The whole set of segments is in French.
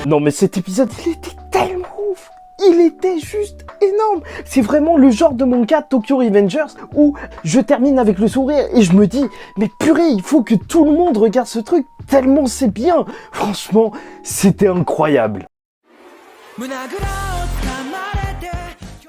Non mais cet épisode, il était tellement ouf. Il était juste énorme. C'est vraiment le genre de manga Tokyo Revengers où je termine avec le sourire et je me dis mais purée, il faut que tout le monde regarde ce truc tellement c'est bien. Franchement, c'était incroyable.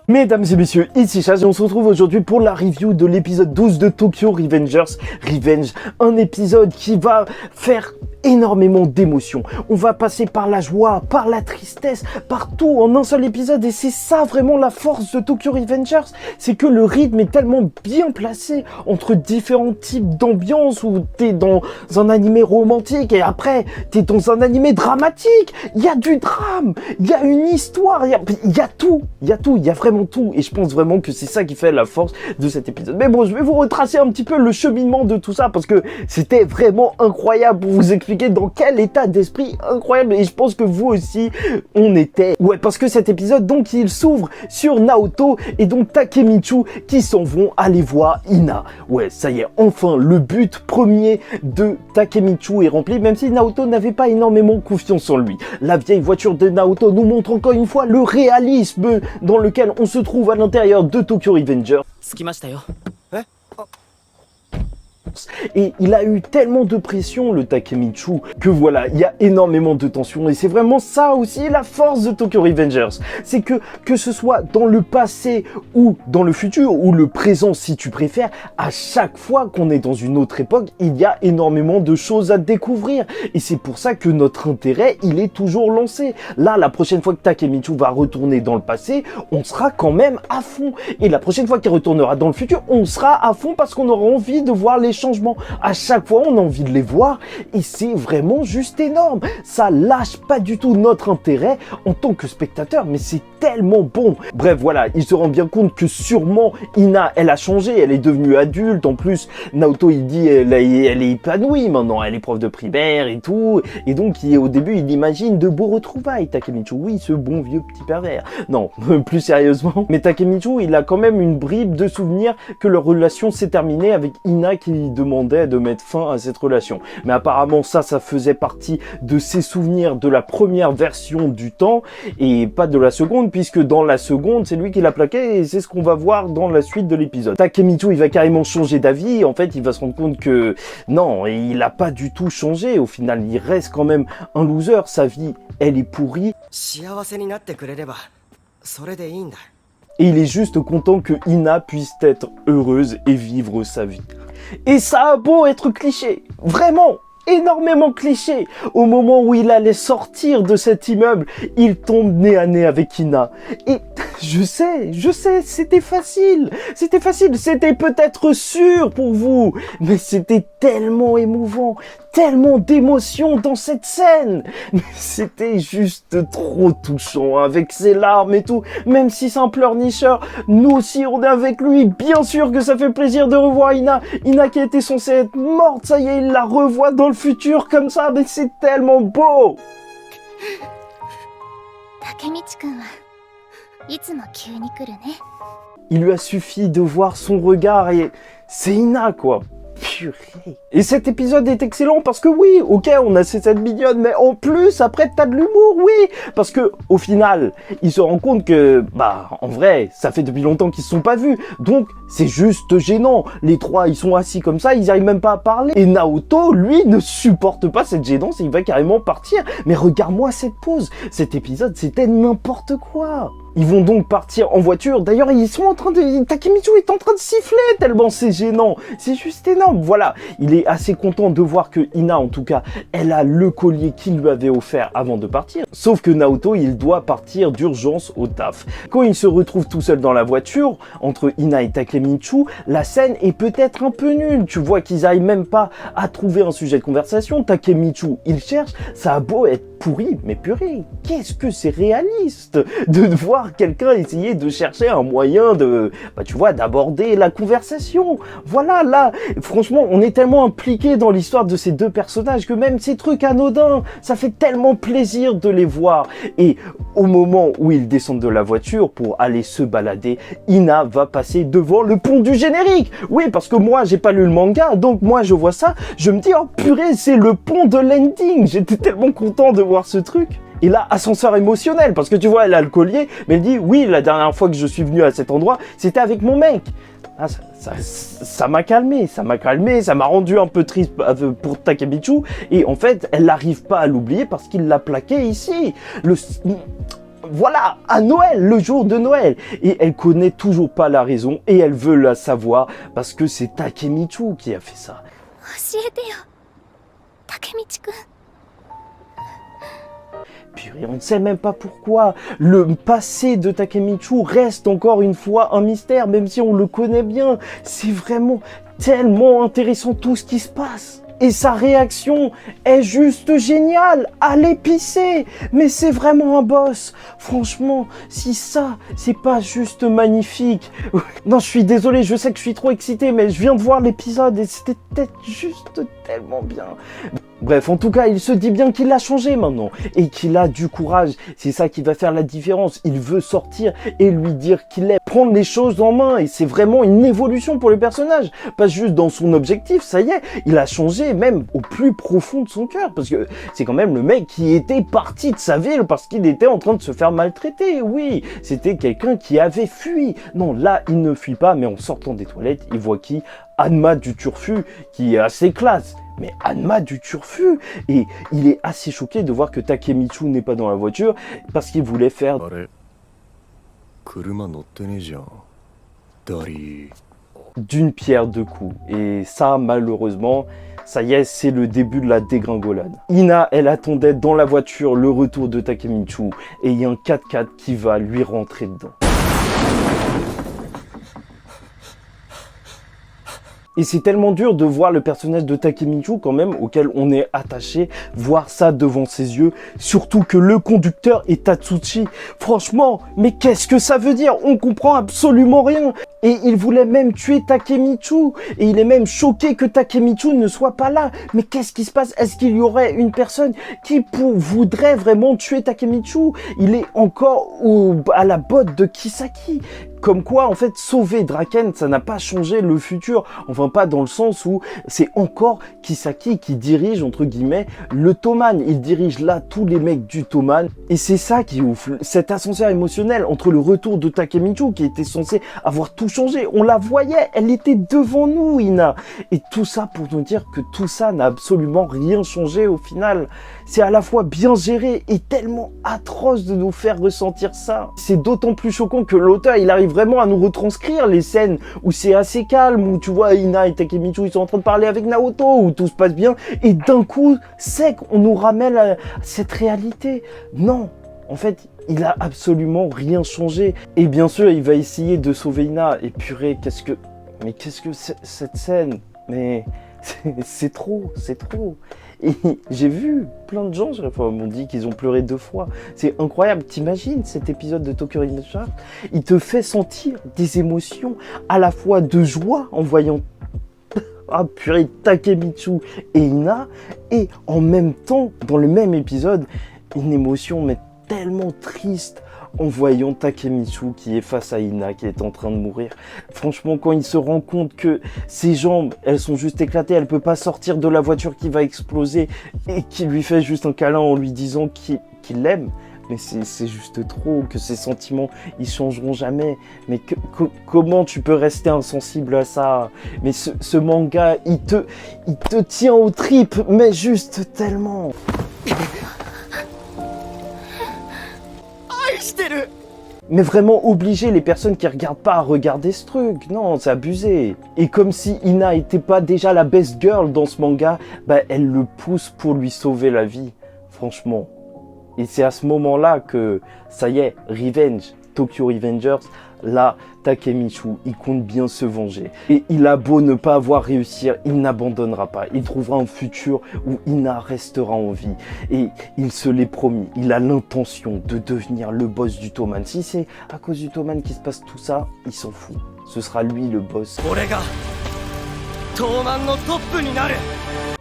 Mesdames et messieurs, ici Chaz et on se retrouve aujourd'hui pour la review de l'épisode 12 de Tokyo Revengers Revenge. Un épisode qui va faire énormément d'émotions. On va passer par la joie, par la tristesse, partout en un seul épisode et c'est ça vraiment la force de Tokyo Revengers. C'est que le rythme est tellement bien placé entre différents types d'ambiance où t'es dans un animé romantique et après t'es dans un animé dramatique. Il y a du drame, il y a une histoire, il y a tout, il y a vraiment tout et je pense vraiment que c'est ça qui fait la force de cet épisode. Mais bon, je vais vous retracer un petit peu le cheminement de tout ça parce que c'était vraiment incroyable pour vous expliquer dans quel état d'esprit incroyable et je pense que vous aussi on était. Ouais, parce que cet épisode donc il s'ouvre sur Naoto et donc Takemichi qui s'en vont aller voir Ina. Ouais, ça y est, enfin le but premier de Takemichi est rempli même si Naoto n'avait pas énormément confiance en lui. La vieille voiture de Naoto nous montre encore une fois le réalisme dans lequel on se trouve à l'intérieur de Tokyo Revengers. Et il a eu tellement de pression le Takemichi que voilà, il y a énormément de tension et c'est vraiment ça aussi la force de Tokyo Revengers. C'est que ce soit dans le passé ou dans le futur ou le présent si tu préfères, à chaque fois qu'on est dans une autre époque, il y a énormément de choses à découvrir et c'est pour ça que notre intérêt, il est toujours lancé. Là, la prochaine fois que Takemichi va retourner dans le passé, on sera quand même à fond et la prochaine fois qu'il retournera dans le futur, on sera à fond parce qu'on aura envie de voir les changements. À chaque fois, on a envie de les voir et c'est vraiment juste énorme. Ça lâche pas du tout notre intérêt en tant que spectateur, mais c'est tellement bon. Bref, voilà, il se rend bien compte que sûrement Ina, elle a changé, elle est devenue adulte. En plus, Naoto, il dit, elle est épanouie maintenant, elle est prof de primaire et tout. Et donc, au début, il imagine de beaux retrouvailles. Takemichi, oui, ce bon vieux petit pervers. Non, plus sérieusement. Mais Takemichi, il a quand même une bribe de souvenir que leur relation s'est terminée avec Ina qui demandait de mettre fin à cette relation. Mais apparemment ça faisait partie de ses souvenirs de la première version du temps et pas de la seconde puisque dans la seconde c'est lui qui l'a plaqué et c'est ce qu'on va voir dans la suite de l'épisode. Takemichi il va carrément changer d'avis, en fait il va se rendre compte que non, il a pas du tout changé, au final il reste quand même un loser, sa vie elle est pourrie. Et il est juste content que Ina puisse être heureuse et vivre sa vie. Et ça a beau être cliché, vraiment énormément cliché. Au moment où il allait sortir de cet immeuble, il tombe nez à nez avec Ina. Et je sais, c'était facile, c'était peut-être sûr pour vous, mais c'était tellement émouvant, tellement d'émotions dans cette scène. Mais c'était juste trop touchant avec ses larmes et tout, même si c'est un pleurnicheur, nous aussi on est avec lui, bien sûr que ça fait plaisir de revoir Ina. Ina qui était censée être morte, ça y est, il la revoit dans le futur comme ça, mais c'est tellement beau. Il lui a suffi de voir son regard et c'est Ina quoi. Purée. Et cet épisode est excellent parce que oui, ok, on a ces scènes mignonnes, mais en plus, après, t'as de l'humour, oui. Parce que, au final, il se rend compte que, en vrai, ça fait depuis longtemps qu'ils se sont pas vus. Donc, c'est juste gênant. Les trois, ils sont assis comme ça, ils arrivent même pas à parler. Et Naoto, lui, ne supporte pas cette gênance et il va carrément partir. Mais regarde-moi cette pause. Cet épisode, c'était n'importe quoi. Ils vont donc partir en voiture. D'ailleurs, ils sont en train de... Takemichi est en train de siffler tellement c'est gênant. C'est juste énorme. Voilà. Il est assez content de voir que Ina, en tout cas, elle a le collier qu'il lui avait offert avant de partir. Sauf que Naoto, il doit partir d'urgence au taf. Quand il se retrouve tout seul dans la voiture, entre Ina et Takemichi, la scène est peut-être un peu nulle. Tu vois qu'ils n'arrivent même pas à trouver un sujet de conversation. Takemichi, il cherche. Ça a beau être pourri, mais purée, qu'est-ce que c'est réaliste de voir quelqu'un essayer de chercher un moyen de, tu vois, d'aborder la conversation. Voilà, là, franchement, on est tellement impliqué dans l'histoire de ces deux personnages que même ces trucs anodins, ça fait tellement plaisir de les voir. Et au moment où ils descendent de la voiture pour aller se balader, Ina va passer devant le pont du générique. Oui, parce que moi, j'ai pas lu le manga, donc moi, je vois ça, je me dis, oh purée, c'est le pont de l'ending. J'étais tellement content de voir ce truc. Et là, ascenseur émotionnel, parce que tu vois, elle a le collier, mais elle dit, oui, la dernière fois que je suis venu à cet endroit, c'était avec mon mec. Ah, ça m'a calmé, ça m'a rendu un peu triste pour Takemichi, et en fait, elle n'arrive pas à l'oublier parce qu'il l'a plaqué ici. Voilà, à Noël, le jour de Noël. Et elle connaît toujours pas la raison, et elle veut la savoir, parce que c'est Takemichi qui a fait ça. Purée, on ne sait même pas pourquoi. Le passé de Takemichi reste encore une fois un mystère, même si on le connaît bien. C'est vraiment tellement intéressant tout ce qui se passe. Et sa réaction est juste géniale. Allez pisser. Mais c'est vraiment un boss. Franchement, si ça, c'est pas juste magnifique. Non, je suis désolé, je sais que je suis trop excité, mais je viens de voir l'épisode et c'était peut-être juste tellement bien. Bref, en tout cas, il se dit bien qu'il a changé maintenant et qu'il a du courage. C'est ça qui va faire la différence. Il veut sortir et lui dire qu'il aime prendre les choses en main et c'est vraiment une évolution pour le personnage. Pas juste dans son objectif, ça y est, il a changé même au plus profond de son cœur parce que c'est quand même le mec qui était parti de sa ville parce qu'il était en train de se faire maltraiter. Oui, c'était quelqu'un qui avait fui. Non, là, il ne fuit pas, mais en sortant des toilettes, il voit qui? Hanma du Turfu, qui est assez classe. Mais Hanma du Turfu. Et il est assez choqué de voir que Takemichi n'est pas dans la voiture parce qu'il voulait faire d'une pierre deux coups. Et ça, malheureusement, ça y est, c'est le début de la dégringolade. Ina, elle attendait dans la voiture le retour de Takemichi et il y a un 4x4 qui va lui rentrer dedans. Et c'est tellement dur de voir le personnage de Takemichi quand même, auquel on est attaché, voir ça devant ses yeux, surtout que le conducteur est Tatsuchi. Franchement, mais qu'est-ce que ça veut dire? On comprend absolument rien. Et il voulait même tuer Takemichi, et il est même choqué que Takemichi ne soit pas là. Mais qu'est-ce qui se passe? Est-ce qu'il y aurait une personne qui voudrait vraiment tuer Takemichi? Il est encore à la botte de Kisaki. Comme quoi, en fait, sauver Draken, ça n'a pas changé le futur. Enfin, pas dans le sens où c'est encore Kisaki qui dirige, entre guillemets, le Toman. Il dirige là tous les mecs du Toman. Et c'est ça qui ouf. Cet ascenseur émotionnel entre le retour de Takemichi, qui était censé avoir tout changé. On la voyait, elle était devant nous, Ina. Et tout ça pour nous dire que tout ça n'a absolument rien changé au final. C'est à la fois bien géré et tellement atroce de nous faire ressentir ça. C'est d'autant plus choquant que l'auteur, il arrive vraiment à nous retranscrire les scènes où c'est assez calme, où tu vois Ina et Takemichi, ils sont en train de parler avec Naoto, où tout se passe bien, et d'un coup, sec, on nous ramène à cette réalité. Non, en fait, il a absolument rien changé. Et bien sûr, il va essayer de sauver Ina, et purée, qu'est-ce que cette scène? Mais c'est trop, c'est trop. Et j'ai vu plein de gens m'ont dit qu'ils ont pleuré 2 fois. C'est incroyable. T'imagines cet épisode de Tokyo Revengers? Il te fait sentir des émotions à la fois de joie en voyant Takemichi et Ina, et en même temps, dans le même épisode, une émotion mais tellement triste en voyant Takemichi qui est face à Ina, qui est en train de mourir. Franchement, quand il se rend compte que ses jambes, elles sont juste éclatées, elle peut pas sortir de la voiture qui va exploser, et qu'il lui fait juste un câlin en lui disant qu'il l'aime, mais c'est juste trop, que ses sentiments, ils changeront jamais. Mais comment tu peux rester insensible à ça? Mais ce manga, il te tient aux tripes, mais juste tellement. Mais vraiment obliger les personnes qui regardent pas à regarder ce truc. Non, c'est abusé. Et comme si Ina était pas déjà la best girl dans ce manga, bah elle le pousse pour lui sauver la vie. Franchement. Et c'est à ce moment-là que, ça y est, Revenge, Tokyo Revengers, là, Takemichi, il compte bien se venger. Et il a beau ne pas avoir réussi, il n'abandonnera pas. Il trouvera un futur où Ina restera en vie. Et il se l'est promis, il a l'intention de devenir le boss du Toman. Si c'est à cause du Toman qui se passe tout ça, il s'en fout. Ce sera lui le boss.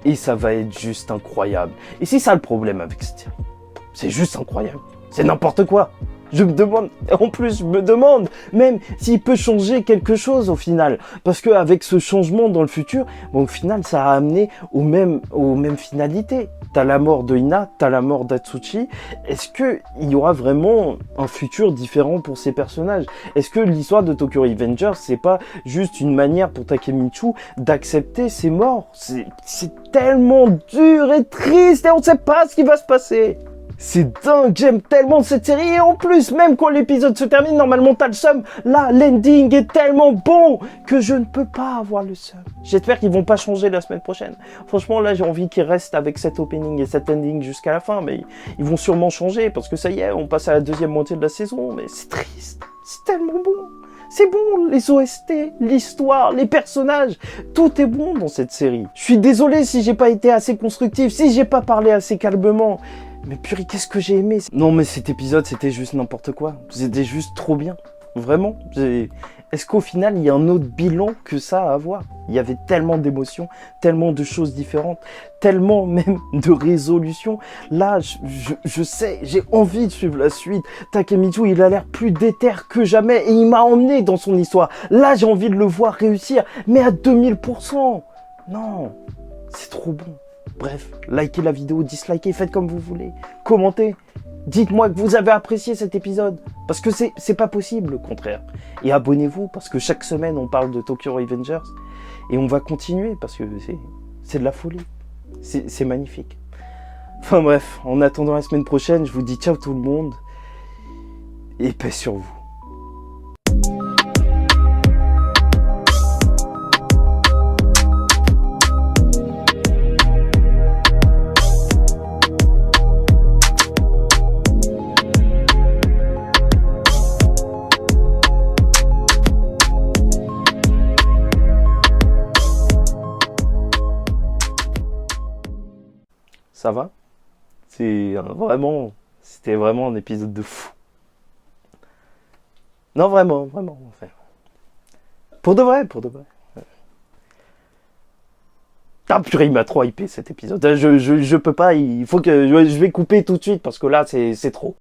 Et ça va être juste incroyable. Et c'est ça le problème avec cette série. C'est juste incroyable. C'est n'importe quoi. Je me demande, en plus je me demande même s'il peut changer quelque chose au final. Parce qu'avec ce changement dans le futur, bon, au final ça a amené aux mêmes finalités. T'as la mort de Hina, t'as la mort d'Atsushi. Est-ce qu'il y aura vraiment un futur différent pour ces personnages? Est-ce que l'histoire de Tokyo Revengers, c'est pas juste une manière pour Takemichi d'accepter ses morts? C'est tellement dur et triste et on sait pas ce qui va se passer. C'est dingue, j'aime tellement cette série et en plus, même quand l'épisode se termine, normalement t'as le seum. Là, l'ending est tellement bon que je ne peux pas avoir le seum. J'espère qu'ils vont pas changer la semaine prochaine. Franchement, là, j'ai envie qu'ils restent avec cet opening et cet ending jusqu'à la fin, mais ils vont sûrement changer parce que ça y est, on passe à la deuxième moitié de la saison, mais c'est triste, c'est tellement bon. C'est bon, les OST, l'histoire, les personnages, tout est bon dans cette série. Je suis désolé si j'ai pas été assez constructif, si j'ai pas parlé assez calmement. Mais purée, qu'est-ce que j'ai aimé. Non mais cet épisode, c'était juste n'importe quoi. C'était juste trop bien. Vraiment. Est-ce qu'au final, il y a un autre bilan que ça à avoir? Il y avait tellement d'émotions, tellement de choses différentes, tellement même de résolutions. Là, je sais, j'ai envie de suivre la suite. Takemichi, il a l'air plus déter que jamais et il m'a emmené dans son histoire. Là, j'ai envie de le voir réussir, mais à 2000%. Non, c'est trop bon. Bref, likez la vidéo, dislikez, faites comme vous voulez. Commentez. Dites-moi que vous avez apprécié cet épisode. Parce que c'est pas possible, le contraire. Et abonnez-vous, parce que chaque semaine, on parle de Tokyo Revengers. Et on va continuer, parce que c'est de la folie. C'est magnifique. Enfin bref, en attendant la semaine prochaine, je vous dis ciao tout le monde. Et paix sur vous. Ça va? C'était vraiment un épisode de fou. Non, vraiment, enfin. Pour de vrai. Ah purée, il m'a trop hypé cet épisode. Je peux pas, il faut que je vais couper tout de suite parce que là, c'est trop.